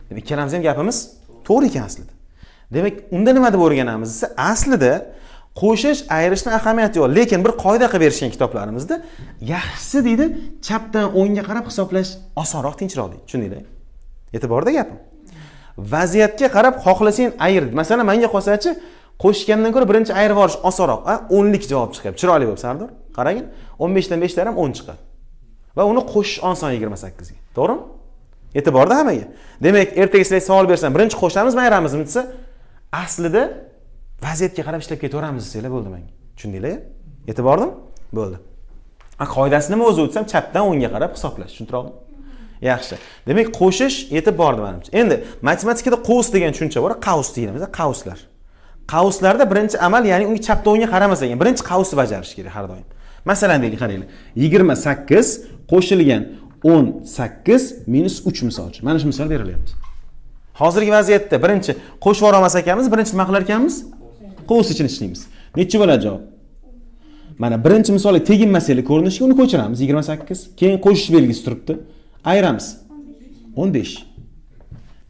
Demak, ikkalamiz ham gapimiz to'g'ri ekan aslida. Demak, unda nima deb o'rganamiz desa, aslida qo'shish, ayirishning ahamiyati yo'q, lekin bir qoida qilib berishgan kitoblarimizda yaxshisi deydi, chapdan o'ngga qarab hisoblash osonroq, tinchroq deydi. Tushundinglar? E'tiborda gapim. Vaziyatga qarab xohlasang ayir. Masalan, menga qolsa-chi, qo'shgandan ko'ra birinchi ayirib olish osonroq. 10lik javob chiqadi. Chiroyli bo'lib, Sardor. Qarang, 15 dan 5 taram 10 chiqadi. Va uni qo'shish oson 28 ga. To'g'rimi? E'tiborda hammaga. Demak, ertaga sizlarga savol bersam, birinchi qo'shamizmi, ayiramizmi desa, aslida vaziyatga qarab ishlab ketaveramiz desanglar bo'ldi menga. Tushundinglar? E'tibordimi? Bo'ldi. Qoidasi nima o'zi o'tsam, chapdan o'ngga qarab hisoblash. Tushuntiroqmi? Yaxshi. Demak, qo'shish yetib bordi menimcha. Endi matematikada qovus degan tushuncha bor, qavus deymiz, qavuslar. Qavuslarda birinchi amal, ya'ni unga chapdan o'ngga qaramas ekan, birinchi qavusni bajarish kerak har doim. Masalan, deylik, qaranglar. 28 qo'shilgan 18 minus 3 misol uchun. Mana shu misol berilyapti. Hozirgi vaziyatda birinchi qo'shib yora olmas ekanmiz, birinchi nima qilar ekanmiz? Qovus ichini ishlaymiz. Necha bo'ladi javob? Mana birinchi misolga teginmasalik ko'rinishga uni ko'chiramiz 28. Keyin qo'shish belgisi turibdi. Ayiramiz. 15.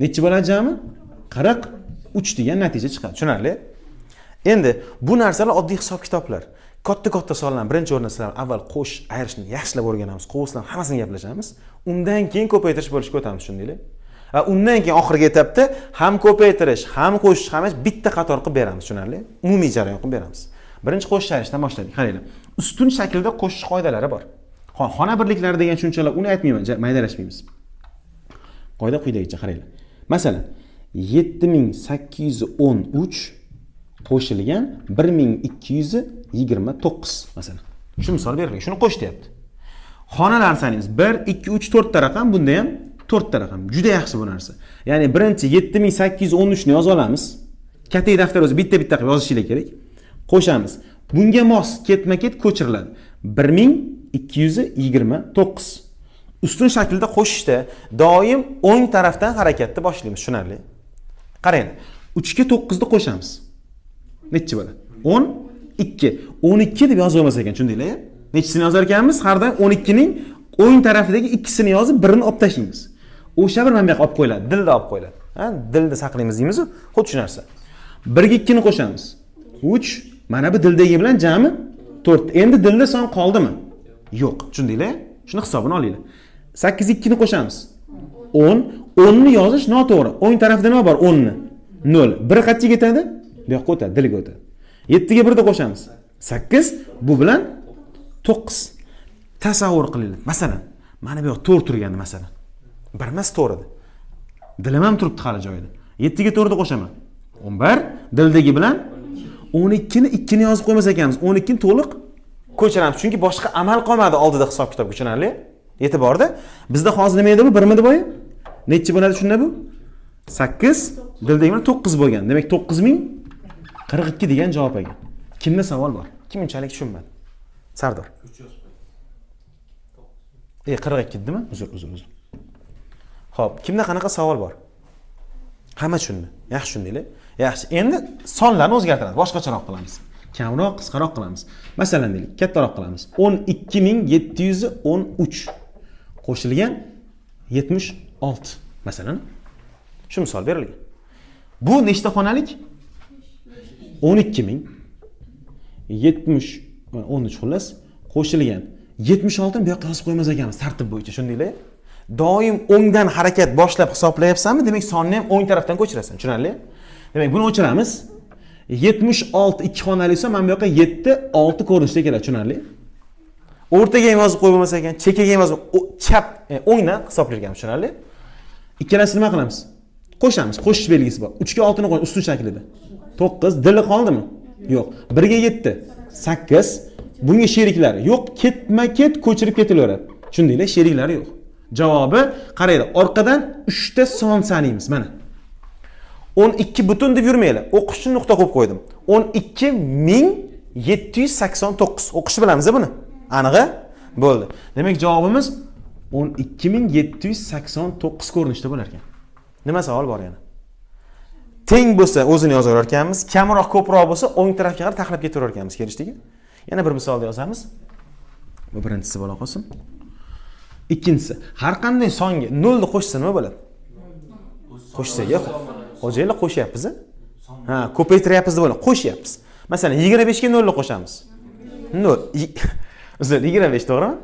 Necha bo'ladi jami? 43 degan natija chiqadi. Tushunarli? Endi bu narsalar oddiy hisob kitoblar. Katta sonlarni birinchi o'rinda sizlar avval qo'shish, ayirishni yaxshilab o'rganamiz. Qovuslarni hammasini gaplashamiz. Undan keyin ko'paytirish bo'lishga o'tamiz, tushundinglar? Va undan keyin oxirgi etapda ham ko'paytirish, ham qo'shish, ham bitta qator qilib beramiz, tushunarli? Umumiy jarayon qilib beramiz. Birinchi qo'shish ayirishdan boshladik. Qaranglar. Ustun shaklda qo'shish qoidalari bor. Xona birliklari degan tushunchalar, uni aytmayman, maydalashmaymiz. Qoida quyidagicha, qaranglar. Masalan, 7813 qo'shilgan 1229 masalan. Shu misol berilgan. Shuni qo'sh deyapti. Xonalarni sanaymiz. 1 2 3 4 ta raqam, bunda ham 4 ta raqam. Juda yaxshi bu narsa. Ya'ni birinchi 7813 ni yoza olamiz. Katta daftar o'zi bitta-bitta qilib yozishingiz kerak. Qo'shamiz. Bunga mos ketma-ket ko'chiriladi. 1229. Ustun shaklda qo'shishda doim o'ng tarafdan harakatni boshlaymiz, tushunarli? Qarang. 3 ga 9 ni qo'shamiz. Necha bo'ladi? 12. 12 deb yozib olmas ekan, tushundinglar? Nechisini yozar ekanmiz? Har doim 12 ning o'ng tarafidagi ikkisini yozib, birini olib tashlaymiz. O'sha bir mana bu yoqqa olib qo'yiladi, dilda olib qo'yiladi. Ha, dilda saqlaymiz deymiz-ku, xuddi shu narsa. 1 ga 2 ni qo'shamiz. 3, mana bu dildagi bilan jami 4. Endi dilda son qoldimi? Yo'q, tushundinglar? Shuni hisobini olinglar. 8 2 ni qo'shamiz. 10. 10 ni yozish noto'g'ri. O'ng tarafda nima bor? 10 ni. 0. 1 qanchaga ketadi? Bu yoqqa o'tadi, dilga o'tadi. 7 ga 1 ni qo'shamiz. 8. Bu bilan 9. Tasavvur qilinglar. Masalan, mana bu yoq to'g'ri turgandi masalan. 1 emas to'g'ri. Dilim ham turibdi hali joyida. 7 ga 4 ni qo'shaman. 11. Dildagi bilan 12 ni 2 ni yozib qo'ymas ekanmiz. 12 ni to'liq ko'chiramiz. Chunki boshqa amal qolmadi oldida hisob kitob tushunarli? E'tiborda. Bizda hozir nima edi bu? 1 mi deb o'yi? Necha bo'ladi shunda bu? 8. Dildagi bilan 9 bo'lgan. Demak 9042 degan javob ekan. Kimda savol bor? Kim unchalik tushunmadi? Sardor. 42 dedimi? Uzr. Xo'p, kimda qanaqa savol bor? Hamma tushundi. Yaxshi tushundinglar? Yaxshi. Endi sonlarni o'zgartiramiz, boshqacharoq qilamiz. Kamroq, qisqaroq qilamiz. Masalan, deylik, kattaroq qilamiz. 12713 qo'shilgan 76 masalan. Shu misol berilgan. Bu nechta xonalik? 12000 13 xullas qo'shilgan 76 ni bu yoqqa yozib qo'ymas ekanmiz tartib bo'yicha, tushundinglar? Doim o'ngdan harakat boshlab hisoblayapsanmi, demak sonni ham o'ng tarafdan ko'chirasan, tushunarli? Demak, buni o'chiramiz. 76 ikki xonali esa mana bu yoqqa 7 6 ko'rinishda keladi, tushunarli? O'rtaga ham yozib qo'ymas ekan, chekkaga ham yozib, chap o'ngdan hisoblayotganmiz, tushunarli? Ikkalasini nima qilamiz? Qo'shamiz. Qo'shish belgisi bor. 3 ga 6 ni qo'y, ustun shaklida. 9 dili qoldimi? Yo'q. 1 ga 7 8. Bunga sheriklari yo'q, ketma-ket ko'chirib ketilaveradi. Tushundinglar? Sheriklari yo'q. Javobi qaranglar, orqadan 3 ta son sanaymiz mana. 12 butun deb yurmaylar. O'qishni nuqta qo'yib qo'ydim. 12789. O'qishni bilamiz buni. Aniq-a? Bo'ldi. Demak, javobimiz 12789 ko'rinishda bo'lar ekan. Nima savol bor yana? Teng bo'lsa o'zini yozaverar ekanmiz, kamroq ko'proq bo'lsa o'ng tarafga qarab taxlab ketaverar ekanmiz kelishdiki. Yana bir misolda yozamiz. Bu birinchisi bo'la qolsin. Ikkinchisi, har qanday songa 0 ni qo'shsa nima bo'ladi? Qo'shsaga xo'jayinlar qo'shyapmiz. Ha, ko'paytiryapmiz deb o'ylang, qo'shyapmiz. Masalan, 25 ga 0 ni qo'shamiz. 0. O'zi 25, to'g'rimi?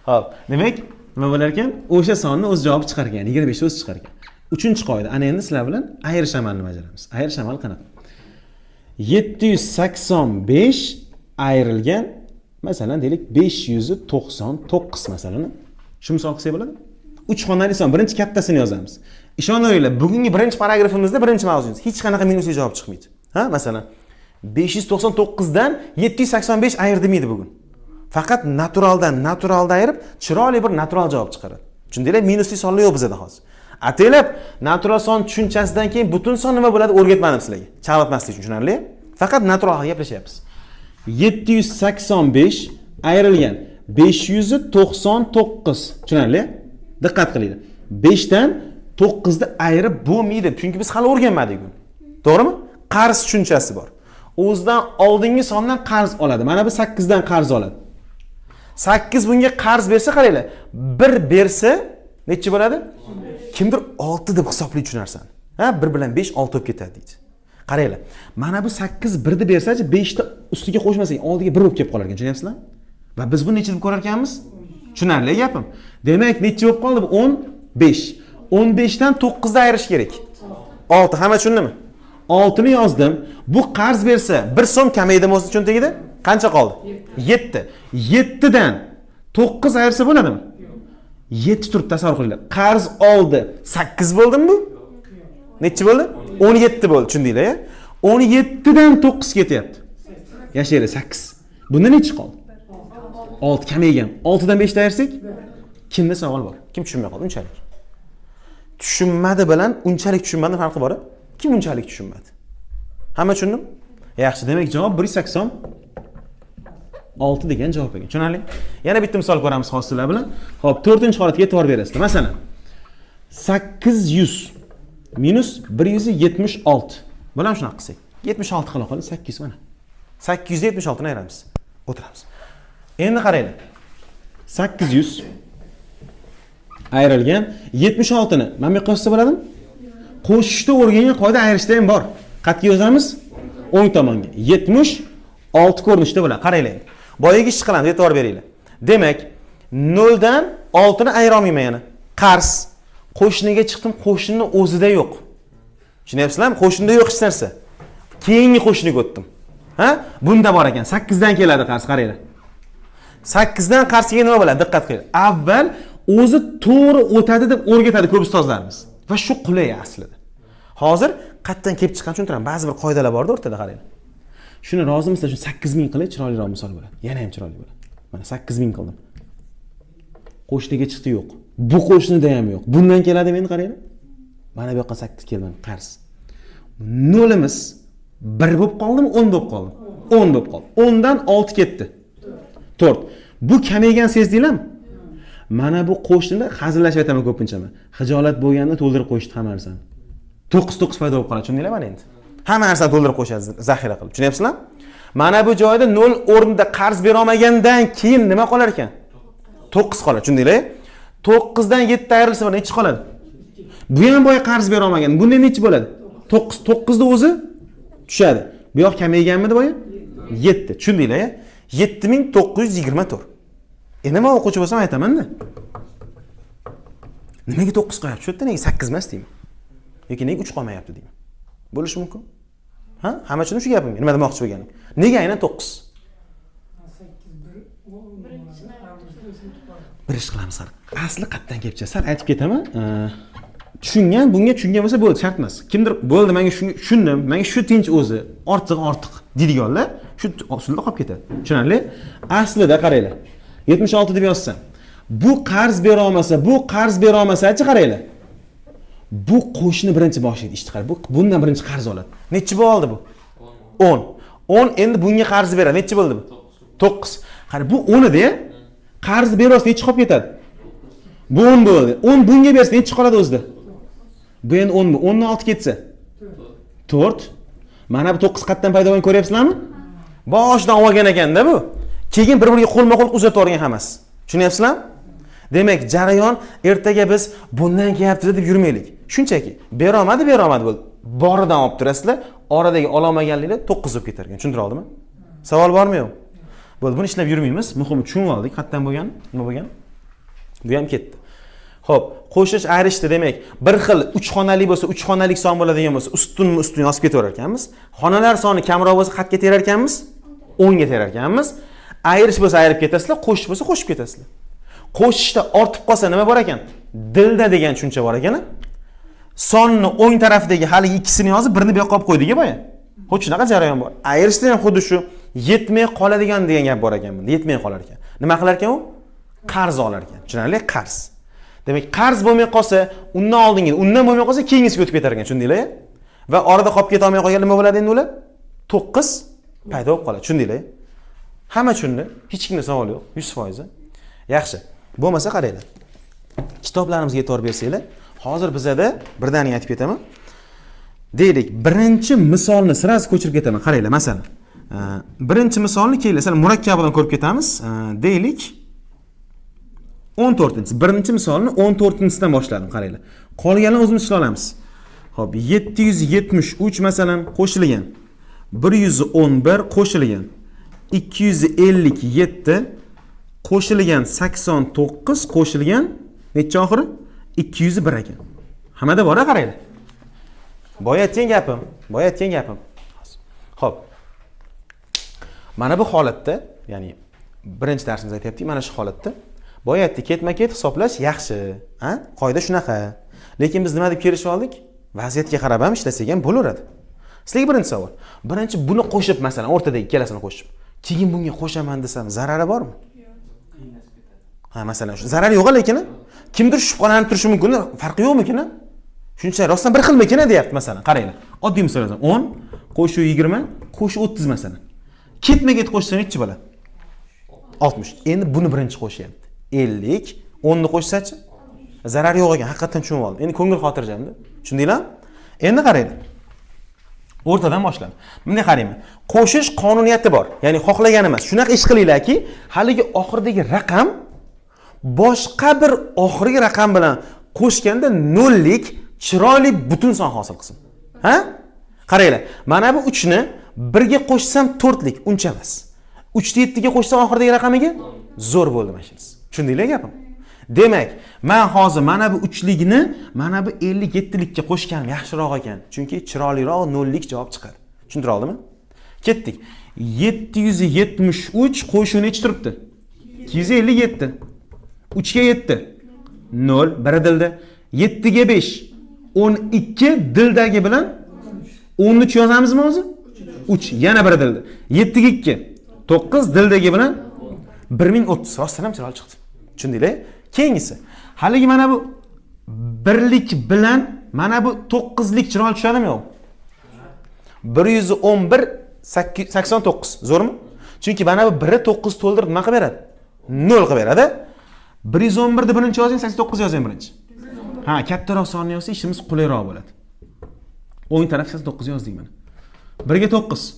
Xo'p, demak, nima bo'lar ekan? O'sha sonni o'z javobi chiqar ekan, 25 o'zi chiqar ekan. 3-qoida. Ana endi sizlar bilan ayirish amalini bajaramiz. Ayirish amali qanaqa? 785 ayrilgan, masalan, deylik 599 masalan. Shu misol qilsak bo'ladi? 3 xonali son, birinchi kattasini yozamiz. Ishonaveringlar, bugungi birinchi paragrafimizda birinchi mavzuyimiz hech qanaqa minusli javob chiqmaydi. Ha, masalan, 599 dan 785 ayirdim bugun. Faqat naturaldan ayirib, chiroyli bir natural javob chiqaradi. Tushundinglar? Minusli sonlar yo'q bizda hozir. Ataylab natural son tushunchasidan keyin butun son nima bo'ladi o'rgatmadim sizlarga. Chalg'itmaslik uchun, tushunarli? Faqat natural haqida gaplashyapmiz. 785 ayrilgan 599. Tushunarli? Diqqat qilinglar. 5 dan 9 ni ayirib bo'lmaydi, chunki biz hali o'rganmadik buni. To'g'rimi? Qarz tushunchasi bor. O'zidan oldingi sondan qarz oladi. Mana bu 8 dan qarz oladi. 8 bunga qarz bersa, qaranglar. 1 bersa necha bo'ladi? Kimdir 6 deb hisobli tushunarsan. Ha, 1 bilan 5 6 bo'lib ketadi deydi. Qaranglar. Mana bu 8 1 ni bersa-chi, 5 ni ustiga qo'shmasak, oldiga 1 bo'lib kelib qolar ekan, tushunyapsizlar? Va biz buni necha deb ko'rar ekanmiz? Tushunarli gapim. Demak, necha bo'lib qoldi bu? 15. 15 dan 9 ni ayirish kerak. 6. Hamma tushundimi? 6 ni yozdim. Bu qarz bersa 1 so'm kamaydimi o'zi cho'ntagida? Qancha qoldi? 7. 7 dan 9 ayirsa bo'ladimi? 7 turib tasavvur qilinglar. Qarz oldi. 8 bo'ldimi bu? Necha bo'ldi? 17 bo'ldi, tushundinglar-a? 17 dan 9 ketyapti. Yashaydi 8. Bunda necha qoldi? 6 kamaygan. 6 dan 5 ayirsak, kimda savol bor? Kim tushunmay qoldi unchalik? Tushunmadi bilan unchalik tushunmadi farqi bor. Kim unchalik tushunmadi? Hamma tushundimi? Yaxshi, demak javob 186 degan javob ekan. Tushunarli? Yana bitta misol ko'ramiz hozirlar bilan. Xo'p, 4-holatga e'tibor berasizlar. Masalan, 800 minus 176. Bo'lam shunaqa qilsak. 76 qila qoldi, 8 mana. 876 ni ayiramiz. O'tiramiz. Endi qaranglar. 800 ayrilgan 76 ni mana bu yoqqa yozsa bo'ladimi? Qo'shishda o'rgangan qoida ayirishda ham bor. Qayerga yozamiz? O'ng tomonga. 76 ko'rinishda bo'ladi. Qaranglar. Boyaga ish qilamiz, e'tibor beringlar. Demak, 0 dan 6 ni ayira olmayman yana. Qarz. Qo'shniga chiqdim, qo'shnining o'zida yo'q. Tushunyapsizlarmi? Qo'shnida yo'q hech narsa. Keyingi qo'shniga o'tdim. Ha? Bunda bor ekan. 8 dan keladi qarz, qaranglar. 8 dan qarzga nima bo'ladi? Diqqat qiling. Avval o'zi to'g'ri o'tadi deb o'rgatadi ko'p ustozlarimiz. Va shu qulay aslida. Hozir qayerdan kelib chiqqan tushuntiraman. Ba'zi bir qoidalar bor-da o'rtada, qaranglar. Shuni rozimisizlar? Shu 8000 qilib chiroyliroq misol bo'ladi. Yana ham chiroyli bo'ladi. Mana 8000 qildim. Qo'shniga chiqdi yo'q. Bu qo'shnida ham yo'q. Bundan keladi endi qaranglar. Mana bu yoqqa 8 keldi, qarz. Nolimiz 1 bo'lib qoldimi, 10 bo'lib qoldi? 10 bo'lib qoldi. 10 dan 6 ketdi. 4. Bu kamaygan sezdinglarmi? Mana bu qo'shnilar hazillashib aytaman ko'pincha. Hijolat bo'lganda to'ldirib qo'yishdi hamma narsani. 9 paydo bo'lib qoladi, tushundinglar mana endi. Hamma narsani to'ldirib qo'yishadi zaxira qilib. Tushunyapsizlar? Mana bu joyda 0 o'rnida qarz bera olmagandan keyin nima qolar ekan? 9 qoladi, tushundinglar? 9 dan 7 ayrilsa necha qoladi? Bu ham boya qarz bera olmagan. Bunda necha bo'ladi? 9. 9 da o'zi tushadi. Bu yoq kamayganmidi boya? 7. Tushundinglar-a? 7924. Nima o'quvchi bo'lsam aytaman-da. Nimaga 9 qo'yapti? Shu yerda nega 8 emas deyman? Yoki nega 3 qolmayapti deyman. Bo'lishi mumkin. Ha? Hamma tushunib shu gapimga. Nima demoqchi bo'lganim? Nega aynan 9? Bir ish qilamiz. Asli qayerdan kelibcha? Sal aytib ketaman. Tushungan, bunga tushungan bo'lsa bo'ldi, shart emas. Kimdir bo'ldi, menga tushundim, menga shu tinch o'zi, ortiq deydiganlar shu usulda qolib ketadi. Tushunarli? Aslida qaranglar. 76 deb yozsam, bu qarz bera olmasa-chi qaranglar. Bu qo'shni birinchi boshlaydi, ishni qarang. Bundan birinchi qarz oladi. Necha bo'ldi bu? 10. 10 endi bunga qarz beradi. Necha bo'ldi bu? 9. Qarang, bu 10 edi-ya. Qarz bersa necha qolib ketadi? Bu 10 bo'ldi. 10 bunga bersa necha qoladi o'zida? Bu endi 10 bu. 10 dan 6 ketsa 4. Mana bu 9 qayerdan paydo bo'lgan ko'ryapsizlarmi? Boshidan olgan ekanda bu. Keyin bir-biriga qo'lma-qo'l uzatib o'rgan hammasi. Tushunyapsizlarmi? Demak, jarayon ertaga biz bundan kelyapti deb yurmaylik. Shunchaki bera olmadi bo'ldi. Boridan olib turasizlar, oradagi ololmaganliklar 9 bo'lib ketar ekan. Tushuntira oldimmi? Savol bormi yo'q? Bo'ldi, buni ishlab yurmaymiz. Muhimi tushunib oldik, qayerdan bo'lgan, nima bo'lgan? Bu ham ketdi. Xo'p, qo'shish ayrishdi demak, bir xil 3 xonali bo'lsa, 3 xonalik son bo'ladigan bo'lsa, ustun yozib ketaverar ekanmiz. Xonalar soni kamroq bo'lsa, qayerga terar ekanmiz? 10 ga terar ekanmiz. Ayirish bo'lsa ayirib ketasizlar, qo'shish bo'lsa qo'shib ketasizlar. Qo'shishda ortib qolsa nima bor ekan? Dilda degan tushuncha bor ekan. Sonni o'ng tarafidagi haligi ikkisini yozib, birini bu yoqqa olib qo'ydik boya. Xo'p, shunaqa jarayon bor. Ayirishda ham xuddi shu yetmay qoladigan degan gap bor ekan bunda. Yetmay qolar ekan. Nima qilar ekan u? Qarz olar ekan. Tushunarli? Qarz. Demak, qarz bo'lmay qolsa, undan oldingi, undan bo'lmay qolsa, keyingisiga o'tib ketar ekan, tushundinglar? Va orada qolib keta olmay qolgan nima bo'ladi endi ular? 9 paydo bo'lib qoladi, tushundinglar? Hamma tushundi, hech kimda savol yo'q, 100%. Yaxshi. Bo'lmasa qaranglar. Kitoblarimizga e'tibor bersanglar, hozir bizada birdaniga aytib ketaman. Deylik, birinchi misolni sirasi ko'chirib ketaman. Qaranglar, masalan, birinchi misolni keling, masalan, murakkabidan ko'rib ketamiz. Deylik, 14-chi. Birinchi misolni 14-dan boshladim, qaranglar. Qolganini o'zimiz ishla olamiz. Xo'p, 773 masalan qo'shilgan. 111 qo'shilgan. 257 qo'shilgan 89 qo'shilgan necha oxiri? 201 ekan. Hammada bor, qaranglar. Boya aytgan gapim. Xo'p. Mana bu holatda, ya'ni birinchi darsimizda aytayaptik, mana shu holatda boya aytdik, ketma-ket hisoblash yaxshi, ha? Qoida shunaqa. Lekin biz nima deb kelishib oldik? Vaziyatga qarab ham ishlasak ham bo'laveradi. Sizlarga birinchi savol. Birinchi buni qo'shib, masalan, o'rtadagi ikkalasini qo'shib, keyin bunga qo'shaman desam, zarari bormi? Ha, masalan, shu zarari yo'q, lekin kimdir shubhalanib turishi mumkin, farqi yo'qmikin? Shuncha rostdan bir xilmikin deyapti, masalan. Qaranglar. Oddiy misol yozam. 10 qo'shu 20 qo'shu 30 masalan. Ketma-ket qo'shsa nechi bo'ladi? 60. Endi buni birinchi qo'shyapti. 50, 10 ni qo'shsachi? Zarar yo'q ekan, haqiqatan tushunib oldim. Endi ko'ngil xotirjamda. Tushundinglarmi? Endi qaranglar. O'rtadan boshlab. Bunday qarayman. Qo'shish qonuniyati bor. Ya'ni xohlaganimiz shunaqa ish qilinglarki, haligi oxiridagi raqam boshqa bir oxirgi raqam bilan qo'shganda nollik chiroyli butun son hosil qilsin. Ha? Qaranglar. Mana bu 3 ni 1 ga qo'shsam 4 lik, uncha emas. 3 ni 7 ga qo'shsam oxiridagi raqamiga zo'r bo'ldi mashinasi. Tushundinglar gapim? Demak, men hozir mana bu 3 likni mana bu 57 likka qo'shganim yaxshiroq ekan. Chunki chiroyliroq 0 lik javob chiqadi. Tushuntira oldimmi? Ketdik. 773 qo'shuv nechi turibdi? 257. 3 ga 7. 0, biri dilda. 7 ga 5. 12 dildagi bilan 13 yozamizmi hozir? 3, yana biri dilda. 7 ga 2. 9 dildagi bilan 1030. Rostdan ham chiroyli chiqdi. Tushundinglar? Keyingisi. Haligi mana bu birlik bilan mana bu 9 lik chiroyli tushadimi yo'q? 111 89. Zo'rmi? Chunki mana bu 1 9 to'ldirib nima qilib beradi? 0 qilib beradi. 111 ni birinchi yozing, 89 yozing birinchi. Ha, kattaroq sonni yozsa ishimiz qulayroq bo'ladi. O'ng taraf 89 yozdik mana. 1 ga 9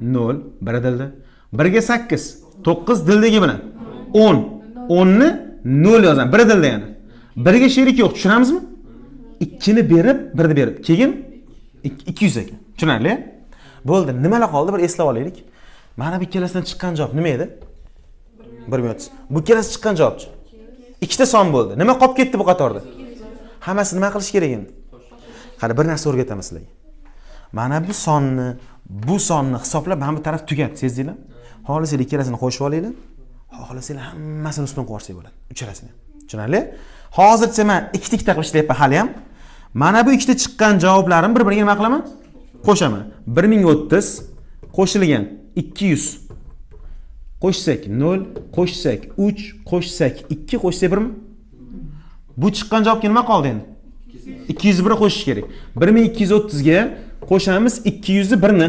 0, biri dilda. 1 ga 8 9 dildagi bilan 10 10 ni 0 yozaman, biri dilda yana. 1 ga sherik yo'q, tushunamizmi? 2 ni berib, 1 ni berib, keyin 200 ekan. Tushunarli? Bo'ldi, nimalar qoldi bir eslab olaylik. Mana bu ikkalasidan chiqqan javob nima edi? 1030. Bu ikkalasi chiqqan javobchi. Ikkita son bo'ldi. Nima qolib ketdi bu qatorda? Hammasi nima qilish kerak endi? Qani bir narsa o'rgataman sizlarga. Mana bu sonni hisoblab, mana bu taraf tugadi, sezdinglar? Xohlasanglar ikkalasini qo'shib olinglar. Xohlasanglar hammasini ustidan qo'shsak bo'ladi. Uchalasini. Tushunarli? Hozircha men ikkita qilib ishlayapman hali ham. Mana bu ikkita chiqqan javoblarim bir-biriga nima qilaman? Qo'shaman. 1030 qo'shilgan 200 qo'shsak 0, qo'shsak 3, qo'shsak 2, qo'shsak 1 mi? Bu chiqqan javobga nima qoldi endi? 201 qo'shish kerak. 1230 ga qo'shamiz 201 ni.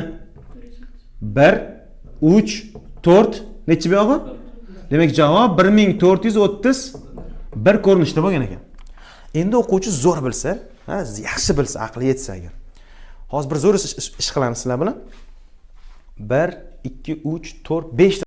1, 3, 4 nechi bu yog'i? Demak javob 1431 ko'rinishda bo'lgan ekan. Endi o'quvchi zo'r bilsa, yaxshi bilsa, aqli yetsa agar. Hozir bir zo'r ish qilamiz sizlar bilan. 1, 2, 3, 4, 5